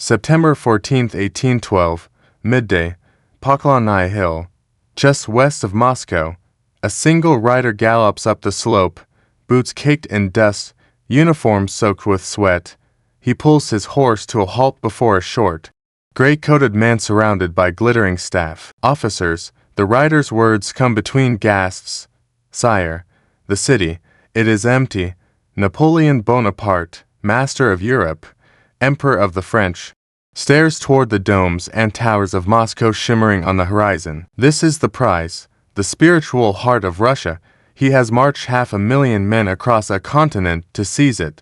September 14, 1812, midday, Poklonnaya Hill, just west of Moscow. A single rider gallops up the slope, boots caked in dust, uniform soaked with sweat. He pulls his horse to a halt before a short, gray-coated man surrounded by glittering staff officers. The rider's words come between gasps. "Sire, the city, it is empty. Napoleon Bonaparte, master of Europe, Emperor of the French, stares toward the domes and towers of Moscow shimmering on the horizon. This is the prize, the spiritual heart of Russia. He has marched 500,000 men across a continent to seize it.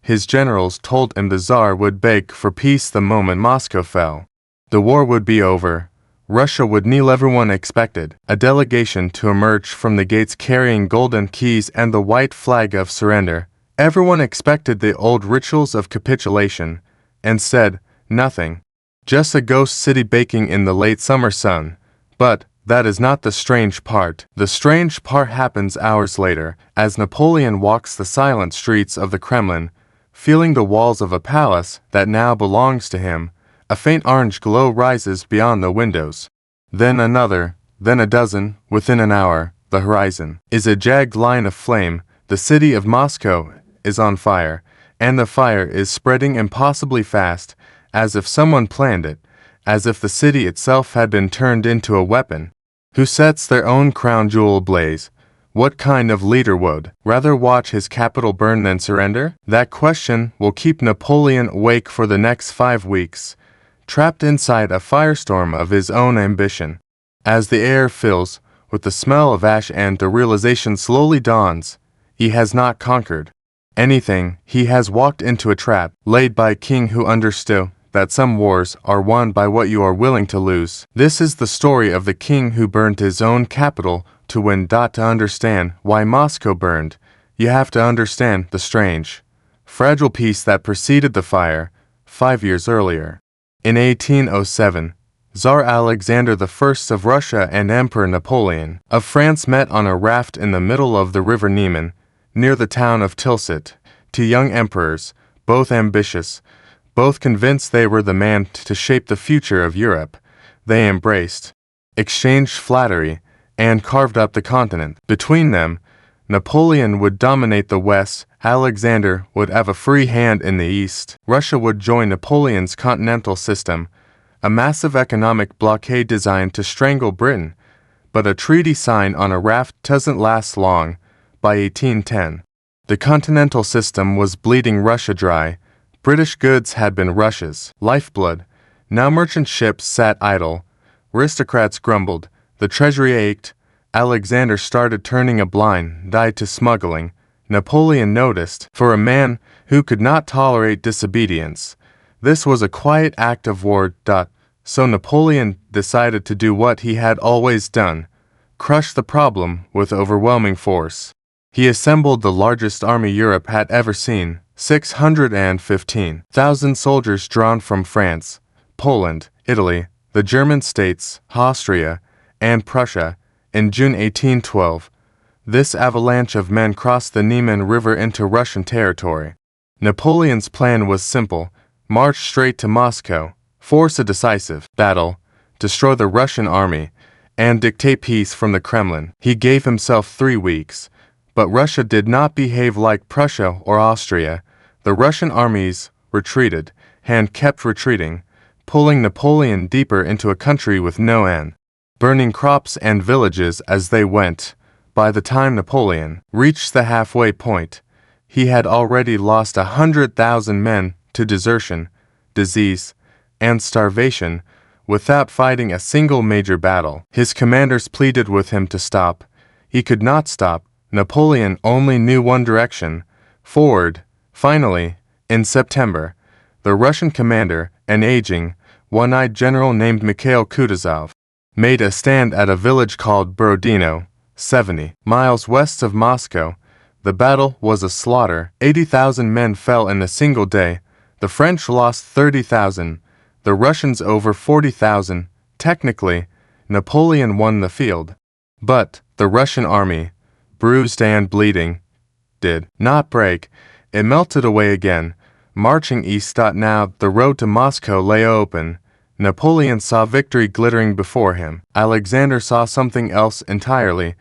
His generals told him the Tsar would beg for peace the moment Moscow fell. The war would be over. Russia would kneel. Everyone expected a delegation to emerge from the gates carrying golden keys and the white flag of surrender. Everyone expected the old rituals of capitulation. Instead, nothing. Just a ghost city baking in the late summer sun. But that is not the strange part. The strange part happens hours later, as Napoleon walks the silent streets of the Kremlin, feeling the walls of a palace that now belongs to him. A faint orange glow rises beyond the windows. Then another, then a dozen. Within an hour, the horizon is a jagged line of flame. The city of Moscow is on fire, and the fire is spreading impossibly fast, as if someone planned it, as if the city itself had been turned into a weapon. Who sets their own crown jewel ablaze? What kind of leader would rather watch his capital burn than surrender? That question will keep Napoleon awake for the next 5 weeks, trapped inside a firestorm of his own ambition. As the air fills with the smell of ash and the realization slowly dawns, he has not conquered anything. He has walked into a trap laid by a king who understood that some wars are won by what you are willing to lose. This is the story of the king who burned his own capital to win. To understand why Moscow burned, you have to understand the strange, fragile peace that preceded the fire 5 years earlier. In 1807, Tsar Alexander I of Russia and Emperor Napoleon of France met on a raft in the middle of the river Niemen, near the town of Tilsit. Two young emperors, both ambitious, both convinced they were the man to shape the future of Europe. They embraced, exchanged flattery, and carved up the continent. Between them, Napoleon would dominate the West, Alexander would have a free hand in the East. Russia would join Napoleon's continental system, a massive economic blockade designed to strangle Britain. But a treaty signed on a raft doesn't last long. By 1810, the continental system was bleeding Russia dry. British goods had been Russia's lifeblood. Now merchant ships sat idle. Aristocrats grumbled. The treasury ached. Alexander started turning a blind eye to smuggling. Napoleon noticed, for a man who could not tolerate disobedience, this was a quiet act of war. So Napoleon decided to do what he had always done, crush the problem with overwhelming force. He assembled the largest army Europe had ever seen, 615,000 soldiers drawn from France, Poland, Italy, the German states, Austria, and Prussia. In June 1812, this avalanche of men crossed the Niemen River into Russian territory. Napoleon's plan was simple: march straight to Moscow, force a decisive battle, destroy the Russian army, and dictate peace from the Kremlin. He gave himself 3 weeks. But Russia did not behave like Prussia or Austria. The Russian armies retreated and kept retreating, pulling Napoleon deeper into a country with no end, burning crops and villages as they went. By the time Napoleon reached the halfway point, he had already lost 100,000 men to desertion, disease, and starvation without fighting a single major battle. His commanders pleaded with him to stop. He could not stop. Napoleon only knew one direction: forward. Finally, in September, the Russian commander, an aging, one-eyed general named Mikhail Kutuzov, made a stand at a village called Borodino, 70 miles west of Moscow. The battle was a slaughter. 80,000 men fell in a single day. The French lost 30,000, the Russians over 40,000. Technically, Napoleon won the field. But the Russian army, bruised and bleeding, did not break. It melted away again, marching east. Now the road to Moscow lay open. Napoleon saw victory glittering before him. Alexander saw something else entirely.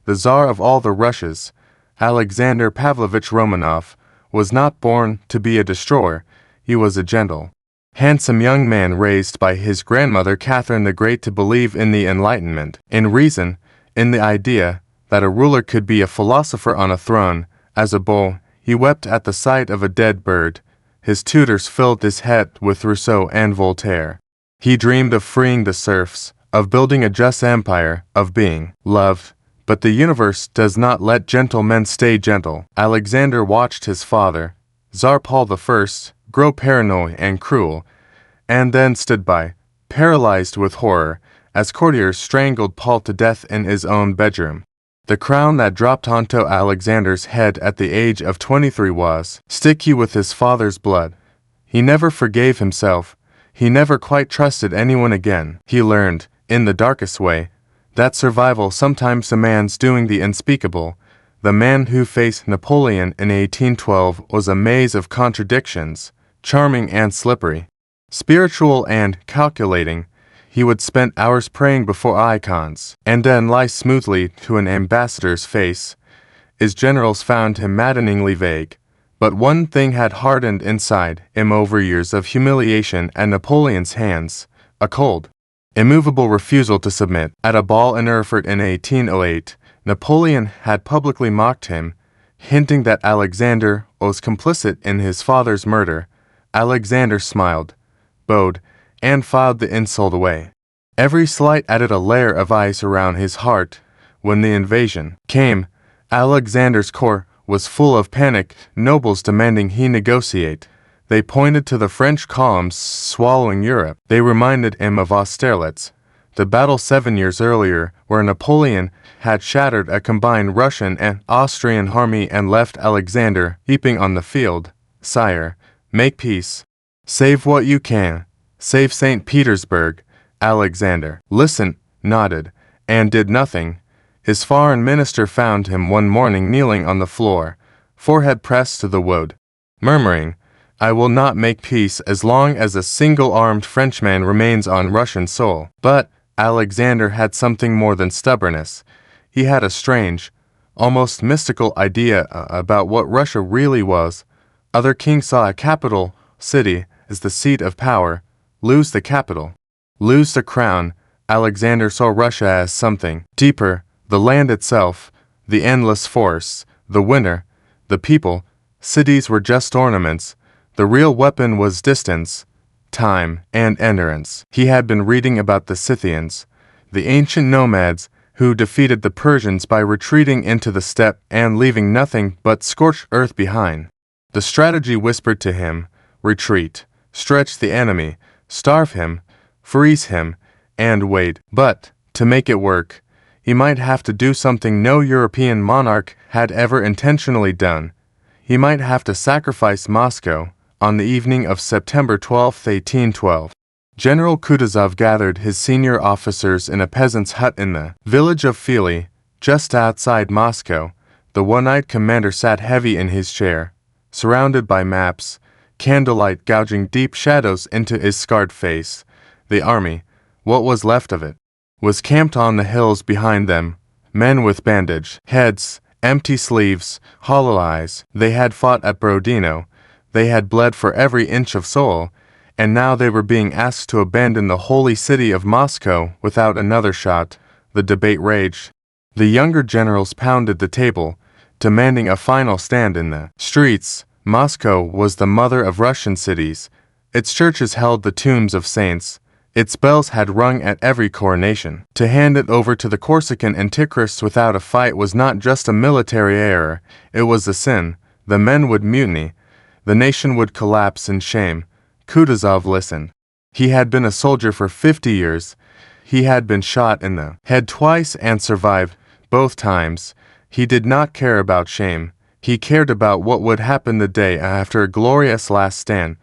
The Tsar of all the Russias, Alexander Pavlovich Romanov, was not born to be a destroyer. He was a gentle, handsome young man raised by his grandmother Catherine the Great to believe in the Enlightenment, in reason, in the idea that a ruler could be a philosopher on a throne. As a boy, he wept at the sight of a dead bird. His tutors filled his head with Rousseau and Voltaire. He dreamed of freeing the serfs, of building a just empire, of being loved. But the universe does not let gentle men stay gentle. Alexander watched his father, Tsar Paul I, grow paranoid and cruel, and then stood by, paralyzed with horror, as courtiers strangled Paul to death in his own bedroom. The crown that dropped onto Alexander's head at the age of 23 was sticky with his father's blood. He never forgave himself. He never quite trusted anyone again. He learned, in the darkest way, that survival sometimes demands doing the unspeakable. The man who faced Napoleon in 1812 was a maze of contradictions, charming and slippery, spiritual and calculating. He would spend hours praying before icons, and then lie smoothly to an ambassador's face. His generals found him maddeningly vague. But one thing had hardened inside him over years of humiliation at Napoleon's hands: a cold, immovable refusal to submit. At a ball in Erfurt in 1808, Napoleon had publicly mocked him, hinting that Alexander was complicit in his father's murder. Alexander smiled, bowed, and filed the insult away. Every slight added a layer of ice around his heart. When the invasion came, Alexander's court was full of panic, nobles demanding he negotiate. They pointed to the French columns swallowing Europe. They reminded him of Austerlitz, the battle 7 years earlier, where Napoleon had shattered a combined Russian and Austrian army and left Alexander heaping on the field. Sire, make peace. Save what you can. Save St. Petersburg. Alexander listened, nodded, and did nothing. His foreign minister found him one morning kneeling on the floor, forehead pressed to the wood, murmuring, "I will not make peace as long as a single-armed Frenchman remains on Russian soil." But Alexander had something more than stubbornness. He had a strange, almost mystical idea about what Russia really was. Other kings saw a capital city as the seat of power. Lose the capital, lose the crown. Alexander saw Russia as something deeper: the land itself, the endless forests, the winter, the people. Cities were just ornaments. The real weapon was distance, time, and endurance. He had been reading about the Scythians, the ancient nomads who defeated the Persians by retreating into the steppe and leaving nothing but scorched earth behind. The strategy whispered to him: retreat, stretch the enemy, starve him, freeze him, and wait. But, to make it work, he might have to do something no European monarch had ever intentionally done. He might have to sacrifice Moscow. On the evening of September 12, 1812, General Kutuzov gathered his senior officers in a peasant's hut in the village of Fili, just outside Moscow. The one-eyed commander sat heavy in his chair, surrounded by maps, candlelight gouging deep shadows into his scarred face. The army, what was left of it, was camped on the hills behind them, men with bandaged heads, empty sleeves, hollow eyes. They had fought at Borodino. They had bled for every inch of soil, and now they were being asked to abandon the holy city of Moscow without another shot. The debate raged. The younger generals pounded the table, demanding a final stand in the streets. Moscow was the mother of Russian cities. Its churches held the tombs of saints. Its bells had rung at every coronation. To hand it over to the Corsican antichrists without a fight was not just a military error, it was a sin. The men would mutiny. The nation would collapse in shame. Kutuzov listened. He had been a soldier for 50 years. He had been shot in the head twice and survived both times. He did not care about shame. He cared about what would happen the day after a glorious last stand.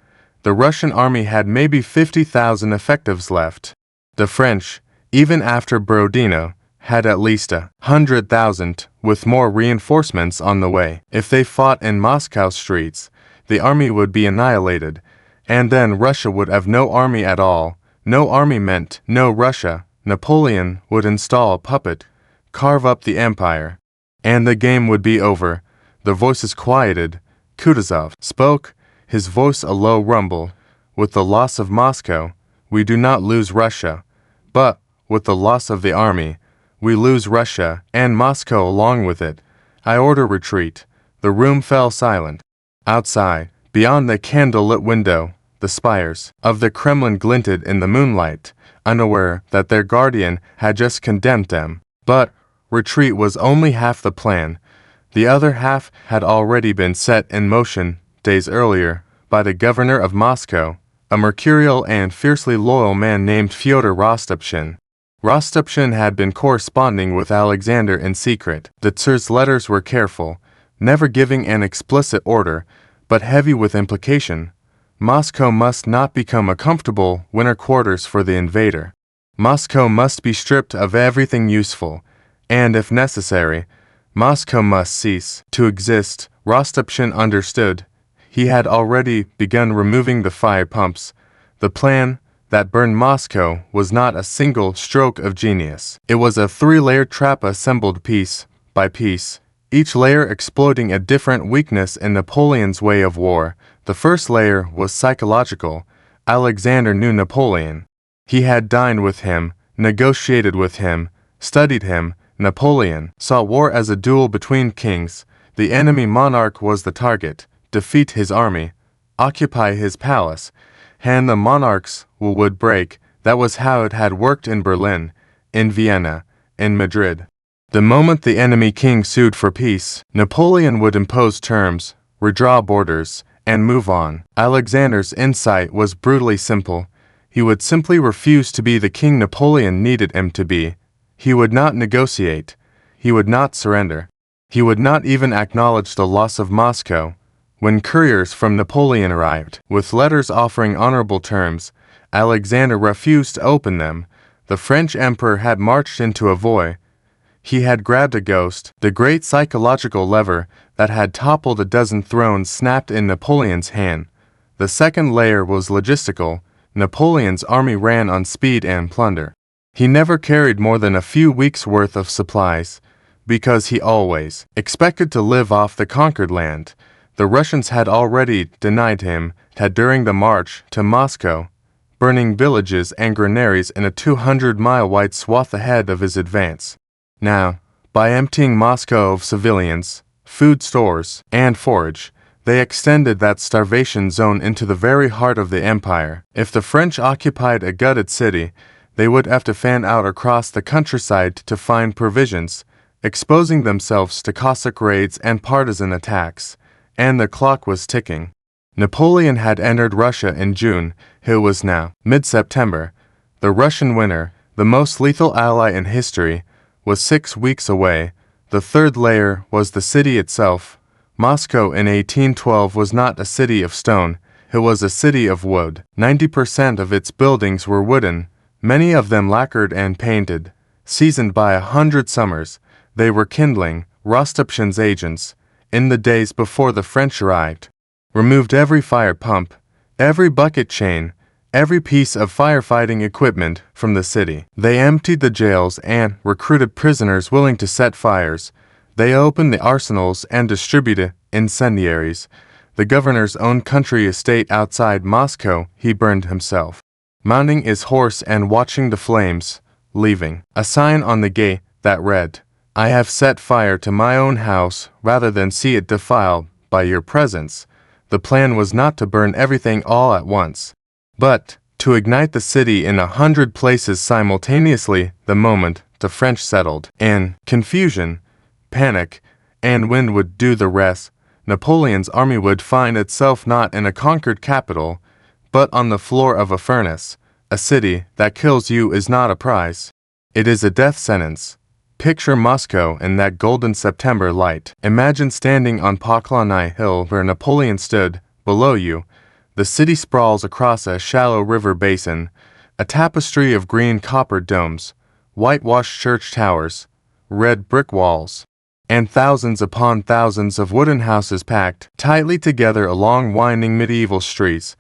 The Russian army had maybe 50,000 effectives left. The French, even after Borodino, had at least 100,000, with more reinforcements on the way. If they fought in Moscow streets, the army would be annihilated, and then Russia would have no army at all. No army meant no Russia. Napoleon would install a puppet, carve up the empire, and the game would be over. The voices quieted. Kutuzov spoke, his voice a low rumble. With the loss of Moscow, we do not lose Russia, but with the loss of the army, we lose Russia and Moscow along with it. I order retreat. The room fell silent. Outside, beyond the candle-lit window, the spires of the Kremlin glinted in the moonlight, unaware that their guardian had just condemned them. But retreat was only half the plan. The other half had already been set in motion days earlier by the governor of Moscow, a mercurial and fiercely loyal man named Fyodor Rostopchin. Rostopchin had been corresponding with Alexander in secret. The Tsar's letters were careful, never giving an explicit order, but heavy with implication. Moscow must not become a comfortable winter quarters for the invader. Moscow must be stripped of everything useful, and if necessary, Moscow must cease to exist. Rostopchin understood. He had already begun removing the fire pumps. The plan that burned Moscow was not a single stroke of genius. It was a three-layered trap assembled piece by piece, each layer exploiting a different weakness in Napoleon's way of war. The first layer was psychological. Alexander knew Napoleon. He had dined with him, negotiated with him, studied him. Napoleon saw war as a duel between kings. The enemy monarch was the target. Defeat his army, occupy his palace, and the monarch's will would break. That was how it had worked in Berlin, in Vienna, in Madrid. The moment the enemy king sued for peace, Napoleon would impose terms, redraw borders, and move on. Alexander's insight was brutally simple. He would simply refuse to be the king Napoleon needed him to be. He would not negotiate. He would not surrender. He would not even acknowledge the loss of Moscow. When couriers from Napoleon arrived, with letters offering honorable terms, Alexander refused to open them. The French emperor had marched into a void. He had grabbed a ghost. The great psychological lever that had toppled a dozen thrones snapped in Napoleon's hand. The second layer was logistical. Napoleon's army ran on speed and plunder. He never carried more than a few weeks' worth of supplies, because he always expected to live off the conquered land. The Russians had already denied him that during the march to Moscow, burning villages and granaries in a 200-mile-wide swath ahead of his advance. Now, by emptying Moscow of civilians, food stores, and forage, they extended that starvation zone into the very heart of the empire. If the French occupied a gutted city, they would have to fan out across the countryside to find provisions, exposing themselves to Cossack raids and partisan attacks. And the clock was ticking. Napoleon had entered Russia in June. It was now mid-September. The Russian winter, the most lethal ally in history, was 6 weeks away. The third layer was the city itself. Moscow in 1812 was not a city of stone. It was a city of wood. 90% of its buildings were wooden, many of them lacquered and painted. Seasoned by 100 summers, they were kindling. Rostopchin's agents, in the days before the French arrived, removed every fire pump, every bucket chain, every piece of firefighting equipment from the city. They emptied the jails and recruited prisoners willing to set fires. They opened the arsenals and distributed incendiaries. The governor's own country estate outside Moscow he burned himself, mounting his horse and watching the flames, leaving a sign on the gate that read, "I have set fire to my own house rather than see it defiled by your presence." The plan was not to burn everything all at once, but to ignite the city in 100 places simultaneously the moment the French settled. In confusion, panic, and wind would do the rest. Napoleon's army would find itself not in a conquered capital, but on the floor of a furnace. A city that kills you is not a prize. It is a death sentence. Picture Moscow in that golden September light. Imagine standing on Poklonnaya Hill where Napoleon stood. Below you, the city sprawls across a shallow river basin, a tapestry of green copper domes, whitewashed church towers, red brick walls, and thousands upon thousands of wooden houses packed tightly together along winding medieval streets.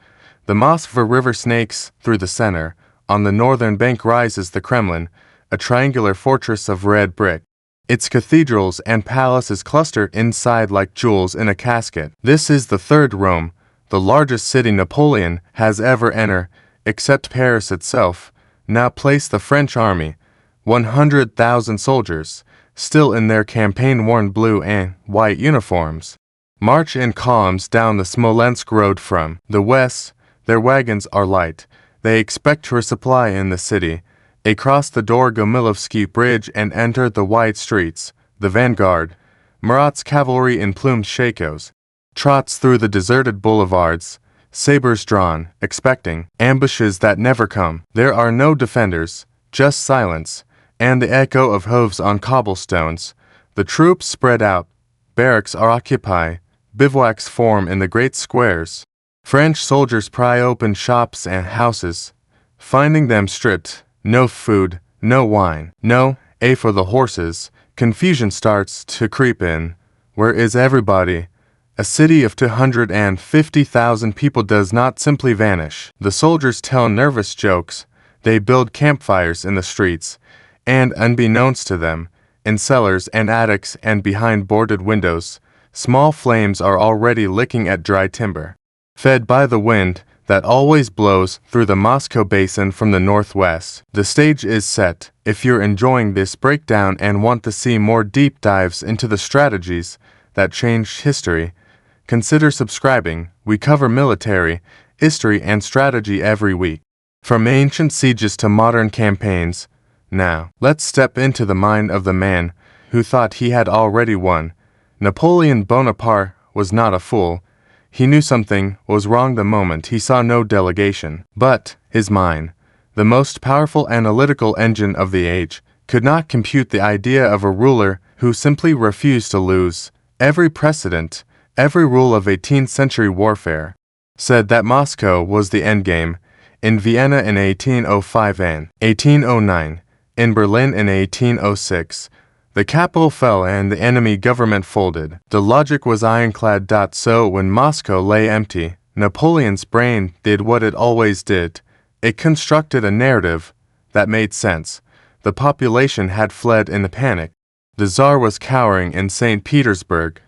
The Moskva River snakes through the center. On the northern bank rises the Kremlin, a triangular fortress of red brick. Its cathedrals and palaces cluster inside like jewels in a casket. This is the third Rome, the largest city Napoleon has ever entered, except Paris itself. Now place the French army, 100,000 soldiers, still in their campaign-worn blue and white uniforms, march in columns down the Smolensk road from the west. Their wagons are light. They expect to resupply in the city. They cross the Dorogomilevsky Bridge and enter the wide streets. The vanguard, Murat's cavalry in plumed shakos, trots through the deserted boulevards, sabers drawn, expecting ambushes that never come. There are no defenders, just silence, and the echo of hooves on cobblestones. The troops spread out. Barracks are occupied. Bivouacs form in the great squares. French soldiers pry open shops and houses, finding them stripped. No food, no wine, no hay for the horses. Confusion starts to creep in. Where is everybody? A city of 250,000 people does not simply vanish. The soldiers tell nervous jokes. They build campfires in the streets, and unbeknownst to them, in cellars and attics and behind boarded windows, small flames are already licking at dry timber. Fed by the wind that always blows through the Moscow basin from the northwest. The stage is set. If you're enjoying this breakdown and want to see more deep dives into the strategies that changed history, consider subscribing. We cover military, history, and strategy every week, from ancient sieges to modern campaigns. Now, let's step into the mind of the man who thought he had already won. Napoleon Bonaparte was not a fool. He knew something was wrong the moment he saw no delegation. But his mind, the most powerful analytical engine of the age, could not compute the idea of a ruler who simply refused to lose. Every precedent, every rule of 18th century warfare, said that Moscow was the endgame. In Vienna in 1805 and 1809, in Berlin in 1806, the capital fell and the enemy government folded. The logic was ironclad. So when Moscow lay empty, Napoleon's brain did what it always did. It constructed a narrative that made sense. The population had fled in a panic. The Tsar was cowering in St. Petersburg,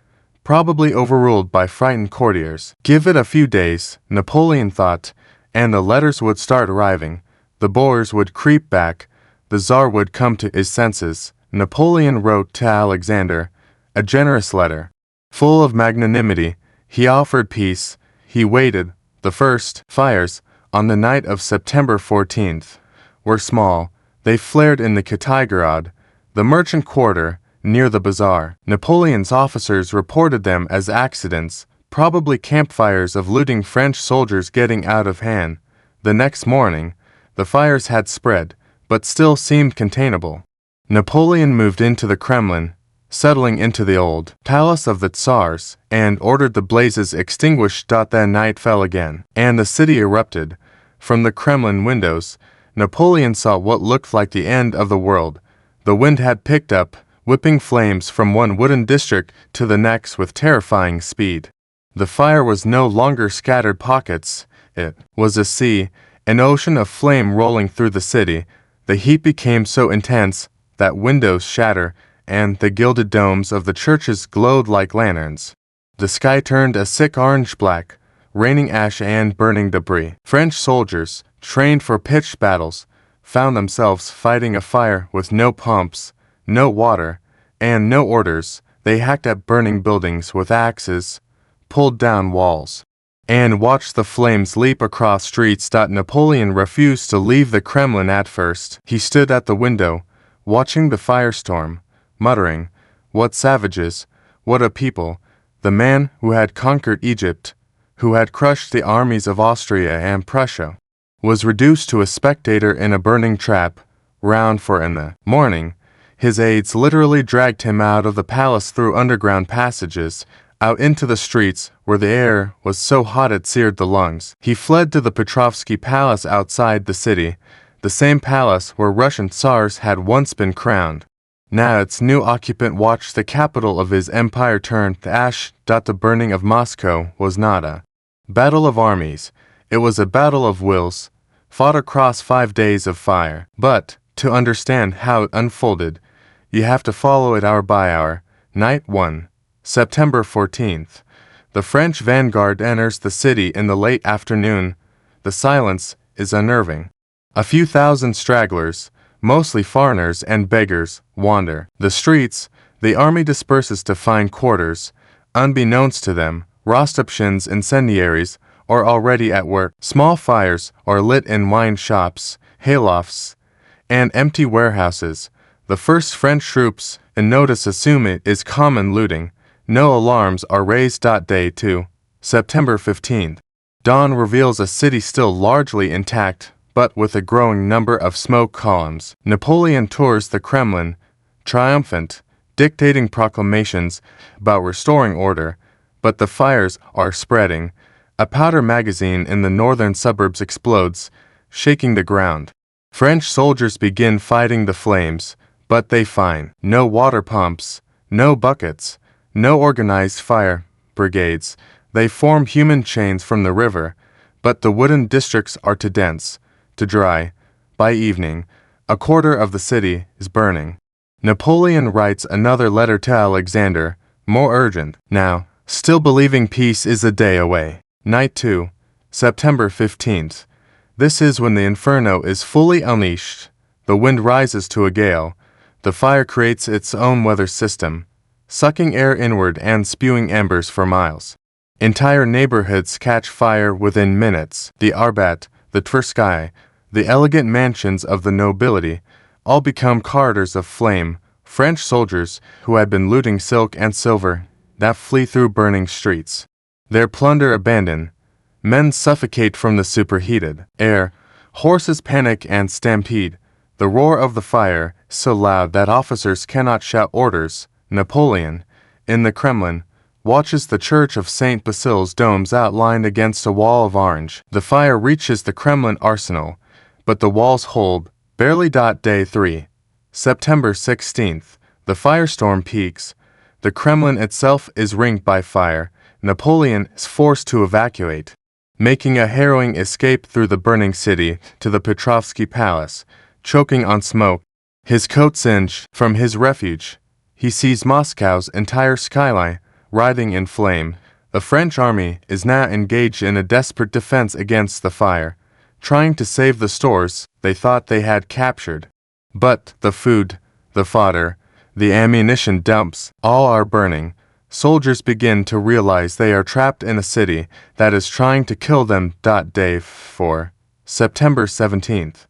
probably overruled by frightened courtiers. Give it a few days, Napoleon thought, and the letters would start arriving. The Boers would creep back. The Tsar would come to his senses. Napoleon wrote to Alexander a generous letter, full of magnanimity. He offered peace. He waited. The first fires, on the night of September 14th, were small. They flared in the Kitaigarad, the merchant quarter, near the bazaar. Napoleon's officers reported them as accidents, probably campfires of looting French soldiers getting out of hand. The next morning, the fires had spread, but still seemed containable. Napoleon moved into the Kremlin, settling into the old palace of the Tsars, and ordered the blazes extinguished. Then night fell again, and the city erupted. From the Kremlin windows, Napoleon saw what looked like the end of the world. The wind had picked up, whipping flames from one wooden district to the next with terrifying speed. The fire was no longer scattered pockets. It was a sea, an ocean of flame rolling through the city. The heat became so intense that windows shattered and the gilded domes of the churches glowed like lanterns. The sky turned a sick orange-black, raining ash and burning debris. French soldiers, trained for pitched battles, found themselves fighting a fire with no pumps, no water, and no orders. They hacked at burning buildings with axes, pulled down walls, and watched the flames leap across streets. Napoleon refused to leave the Kremlin at first. He stood at the window, watching the firestorm, muttering, "What savages, what a people!" The man who had conquered Egypt, who had crushed the armies of Austria and Prussia, was reduced to a spectator in a burning trap. Round for in the morning, his aides literally dragged him out of the palace through underground passages, out into the streets where the air was so hot it seared the lungs. He fled to the Petrovsky Palace outside the city, the same palace where Russian Tsars had once been crowned. Now its new occupant watched the capital of his empire turn to ash. The burning of Moscow was not a battle of armies, it was a battle of wills, fought across 5 days of fire. But, to understand how it unfolded, you have to follow it hour by hour. Night 1, September 14th. The French vanguard enters the city in the late afternoon. The silence is unnerving. A few thousand stragglers, mostly foreigners and beggars, wander the streets. The army disperses to find quarters. Unbeknownst to them, Rostopchin's incendiaries are already at work. Small fires are lit in wine shops, haylofts, and empty warehouses. The first French troops in notice assume it is common looting. No alarms are raised. Day 2, September 15th. Dawn reveals a city still largely intact, but with a growing number of smoke columns. Napoleon tours the Kremlin, triumphant, dictating proclamations about restoring order, but the fires are spreading. A powder magazine in the northern suburbs explodes, shaking the ground. French soldiers begin fighting the flames, but they find no water pumps, no buckets, no organized fire brigades. They form human chains from the river, but the wooden districts are too dense to dry. By evening, a quarter of the city is burning. Napoleon writes another letter to Alexander, more urgent. Now, still believing peace is a day away. Night 2, September 15th. This is when the inferno is fully unleashed. The wind rises to a gale. The fire creates its own weather system, sucking air inward and spewing embers for miles. Entire neighborhoods catch fire within minutes. The Arbat, the Tverskaya, the elegant mansions of the nobility, all become corridors of flame. French soldiers, who had been looting silk and silver, now flee through burning streets. Their plunder abandoned. Men suffocate from the superheated air. Horses panic and stampede. The roar of the fire is so loud that officers cannot shout orders. Napoleon, in the Kremlin, watches the church of St. Basile's domes outlined against a wall of orange. The fire reaches the Kremlin arsenal, but the walls hold barely. Day 3, September 16th. The firestorm peaks. The Kremlin itself is ringed by fire. Napoleon is forced to evacuate, making a harrowing escape through the burning city to the Petrovsky Palace, choking on smoke. His coat singed from his refuge. He sees Moscow's entire skyline writhing in flame. The French army is now engaged in a desperate defense against the fire, trying to save the stores they thought they had captured. But the food, the fodder, the ammunition dumps, all are burning. Soldiers begin to realize they are trapped in a city that is trying to kill them. Day 4, September 17th.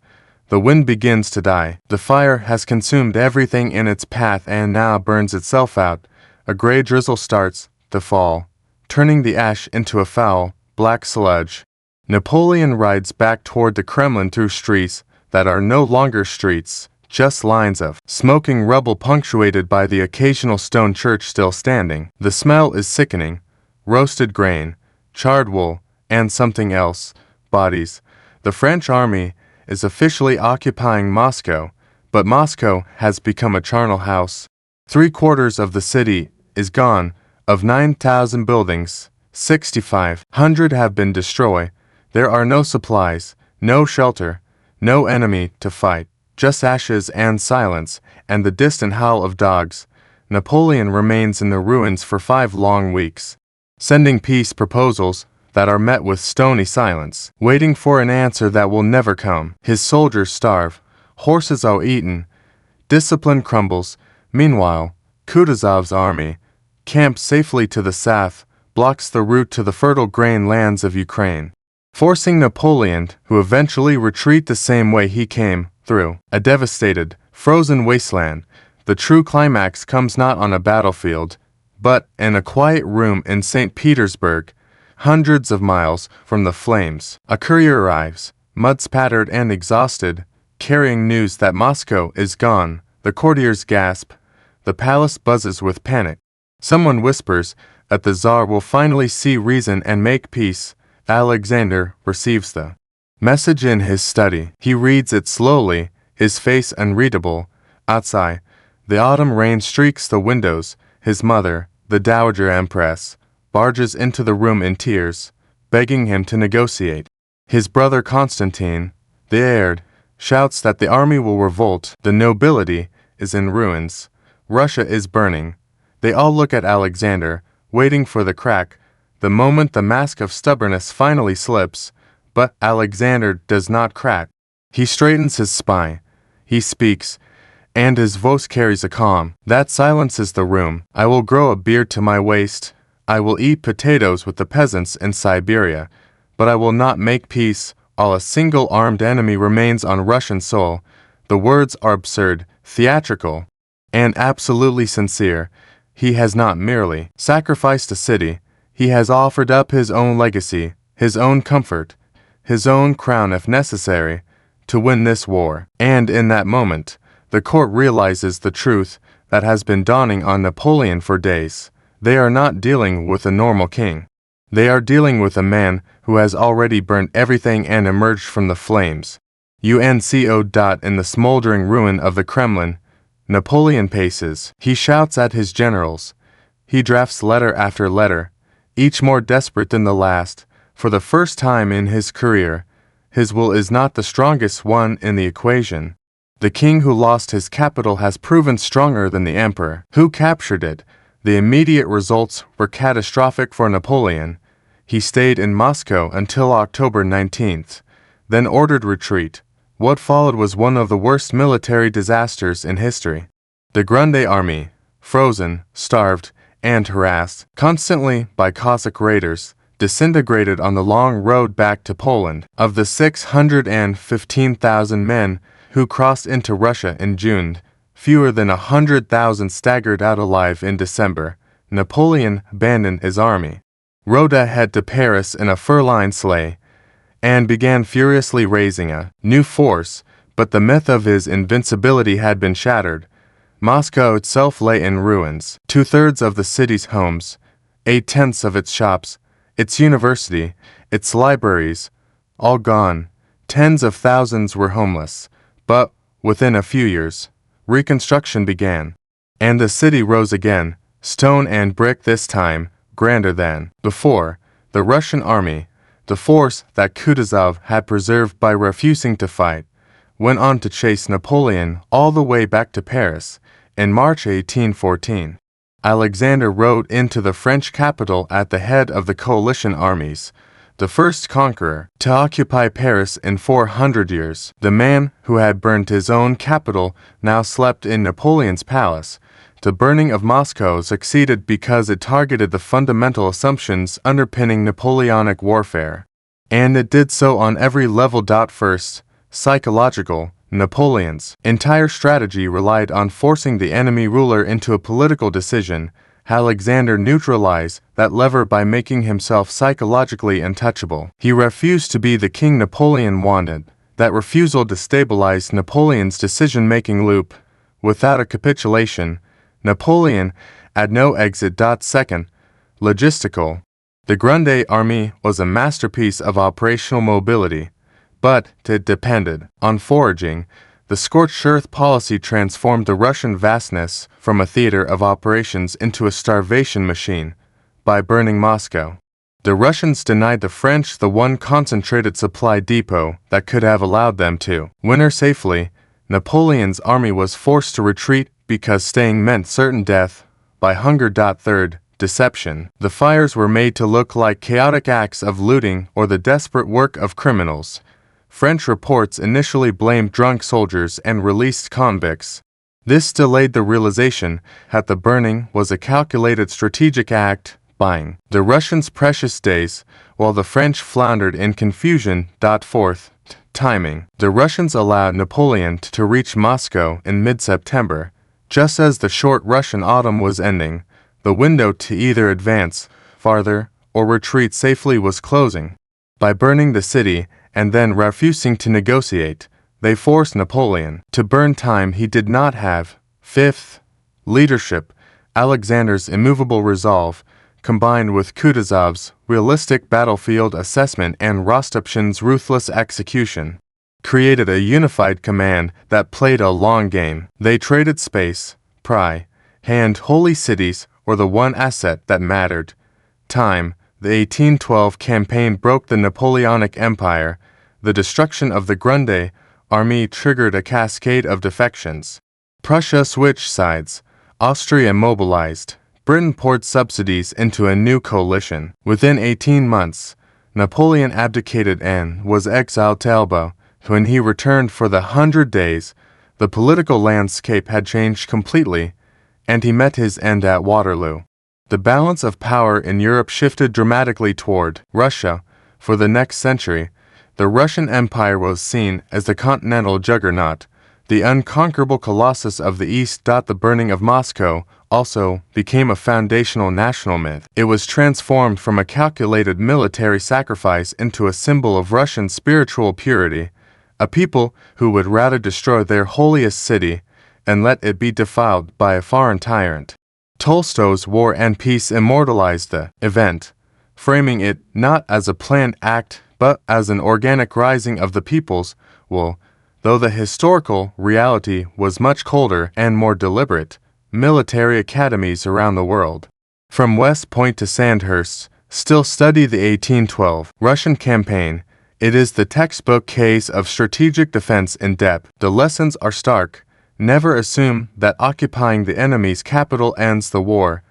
The wind begins to die. The fire has consumed everything in its path and now burns itself out. A gray drizzle starts to fall, turning the ash into a foul, black sludge. Napoleon rides back toward the Kremlin through streets that are no longer streets, just lines of smoking rubble punctuated by the occasional stone church still standing. The smell is sickening. Roasted grain, charred wool, and something else, bodies. The French army is officially occupying Moscow, but Moscow has become a charnel house. 3/4 of the city is gone. Of 9,000 buildings, 6,500 have been destroyed. There are no supplies, no shelter, no enemy to fight, just ashes and silence, and the distant howl of dogs. Napoleon remains in the ruins for 5 long weeks, sending peace proposals that are met with stony silence, waiting for an answer that will never come. His soldiers starve, horses are eaten, discipline crumbles. Meanwhile, Kutuzov's army, camped safely to the south, blocks the route to the fertile grain lands of Ukraine, forcing Napoleon to eventually retreat the same way he came, through a devastated, frozen wasteland. The true climax comes not on a battlefield, but in a quiet room in St. Petersburg, hundreds of miles from the flames. A courier arrives, mud-spattered and exhausted, carrying news that Moscow is gone. The courtiers gasp. The palace buzzes with panic. Someone whispers that the Tsar will finally see reason and make peace. Alexander receives the message in his study. He reads it slowly, his face unreadable. Outside, The autumn rain streaks the windows. His mother, the Dowager Empress, barges into the room in tears, begging him to negotiate. His brother Constantine, the heir, shouts that the army will revolt. The nobility is in ruins. Russia is burning. They all look at Alexander, waiting for the crack, the moment the mask of stubbornness finally slips. But Alexander does not crack. He straightens his spine. He speaks, and his voice carries a calm that silences the room. I will grow a beard to my waist. I will eat potatoes with the peasants in Siberia, but I will not make peace while a single armed enemy remains on Russian soil. The words are absurd, theatrical, and absolutely sincere. He has not merely sacrificed a city, he has offered up his own legacy, his own comfort, his own crown if necessary, to win this war. And in that moment, the court realizes the truth that has been dawning on Napoleon for days. They are not dealing with a normal king. They are dealing with a man who has already burned everything and emerged from the flames. UNCO. In the smoldering ruin of the Kremlin, Napoleon paces. He shouts at his generals. He drafts letter after letter, each more desperate than the last. For the first time in his career, his will is not the strongest one in the equation. The king who lost his capital has proven stronger than the emperor who captured it. The immediate results were catastrophic for Napoleon. He stayed in Moscow until October 19th, then ordered retreat. What followed was one of the worst military disasters in history. The Grande army, frozen, starved, and harassed constantly by Cossack raiders, disintegrated on the long road back to Poland. Of the 615,000 men who crossed into Russia in June, fewer than 100,000 staggered out alive in December. Napoleon abandoned his army, rode ahead to Paris in a fur-lined sleigh, and began furiously raising a new force, but the myth of his invincibility had been shattered. Moscow itself lay in ruins. 2/3 of the city's homes, 8/10 of its shops, its university, its libraries, all gone. Tens of thousands were homeless. But within a few years, reconstruction began, and the city rose again, stone and brick this time, grander than before. The Russian army, the force that Kutuzov had preserved by refusing to fight, went on to chase Napoleon all the way back to Paris. In March 1814, Alexander rode into the French capital at the head of the coalition armies, the first conqueror to occupy Paris in 400 years. The man who had burned his own capital now slept in Napoleon's palace. The burning of Moscow succeeded because it targeted the fundamental assumptions underpinning Napoleonic warfare. And it did so on every level. First, psychological. Napoleon's entire strategy relied on forcing the enemy ruler into a political decision. Alexander neutralized that lever by making himself psychologically untouchable. He refused to be the king Napoleon wanted. That refusal destabilized Napoleon's decision-making loop. Without a capitulation, Napoleon had no exit. Second, logistical. The Grande army was a masterpiece of operational mobility, but it depended on foraging. The scorched earth policy transformed the Russian vastness from a theater of operations into a starvation machine. By burning Moscow, the Russians denied the French the one concentrated supply depot that could have allowed them to winter safely. Napoleon's army was forced to retreat because staying meant certain death by hunger. Third, deception. The fires were made to look like chaotic acts of looting or the desperate work of criminals. French reports initially blamed drunk soldiers and released convicts. This delayed the realization that the burning was a calculated strategic act, buying the Russians precious days, while the French floundered in confusion. Fourth, timing. The Russians allowed Napoleon to reach Moscow in mid-September, just as the short Russian autumn was ending. The window to either advance farther or retreat safely was closing. By burning the city and then refusing to negotiate, they forced Napoleon to burn time he did not have. Fifth, leadership. Alexander's immovable resolve, combined with Kutuzov's realistic battlefield assessment and Rostopchin's ruthless execution, created a unified command that played a long game. They traded space, pry, hand holy cities or the one asset that mattered. Time. The 1812 campaign broke the Napoleonic Empire. The destruction of the Grande Armée triggered a cascade of defections. Prussia switched sides. Austria mobilized. Britain poured subsidies into a new coalition. Within 18 months, Napoleon abdicated and was exiled to Elba. When he returned for the 100 Days, the political landscape had changed completely, and he met his end at Waterloo. The balance of power in Europe shifted dramatically toward Russia. For the next century, the Russian Empire was seen as the continental juggernaut, the unconquerable colossus of the East. The burning of Moscow also became a foundational national myth. It was transformed from a calculated military sacrifice into a symbol of Russian spiritual purity, a people who would rather destroy their holiest city and let it be defiled by a foreign tyrant. Tolstoy's War and Peace immortalized the event, framing it not as a planned act but as an organic rising of the people's will. Though the historical reality was much colder and more deliberate, military academies around the world, from West Point to Sandhurst, still study the 1812 Russian campaign. It is the textbook case of strategic defense in depth. The lessons are stark. Never assume that occupying the enemy's capital ends the war.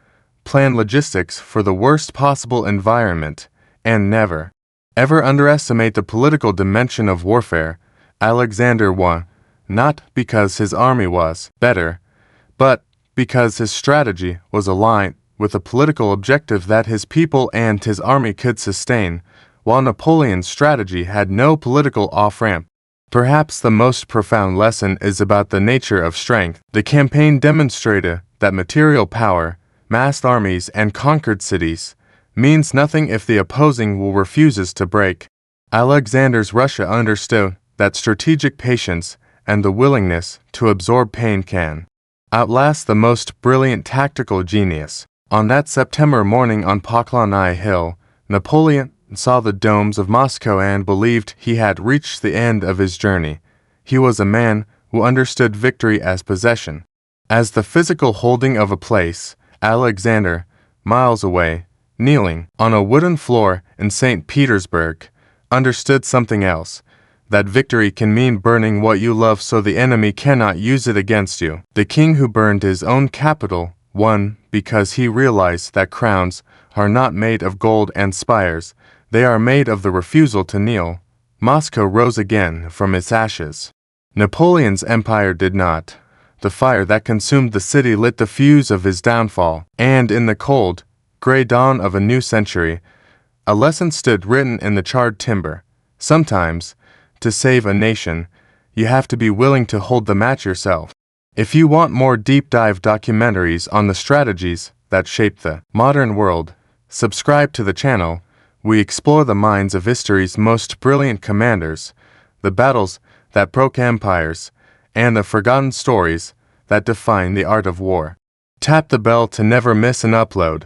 Plan logistics for the worst possible environment, and never, ever underestimate the political dimension of warfare. Alexander won, not because his army was better, but because his strategy was aligned with a political objective that his people and his army could sustain, while Napoleon's strategy had no political off-ramp. Perhaps the most profound lesson is about the nature of strength. The campaign demonstrated that material power, massed armies, and conquered cities means nothing if the opposing will refuses to break. Alexander's Russia understood that strategic patience and the willingness to absorb pain can outlast the most brilliant tactical genius. On that September morning on Poklonnaya Hill, Napoleon saw the domes of Moscow and believed he had reached the end of his journey. He was a man who understood victory as possession, as the physical holding of a place. Alexander, miles away, kneeling on a wooden floor in St. Petersburg, understood something else, that victory can mean burning what you love so the enemy cannot use it against you. The king who burned his own capital won because he realized that crowns are not made of gold and spires. They are made of the refusal to kneel. Moscow rose again from its ashes. Napoleon's empire did not. The fire that consumed the city lit the fuse of his downfall, and in the cold, gray dawn of a new century, a lesson stood written in the charred timber. Sometimes, to save a nation, you have to be willing to hold the match yourself. If you want more deep-dive documentaries on the strategies that shaped the modern world, subscribe to the channel. We explore the minds of history's most brilliant commanders, the battles that broke empires, and the forgotten stories that define the art of war. Tap the bell to never miss an upload.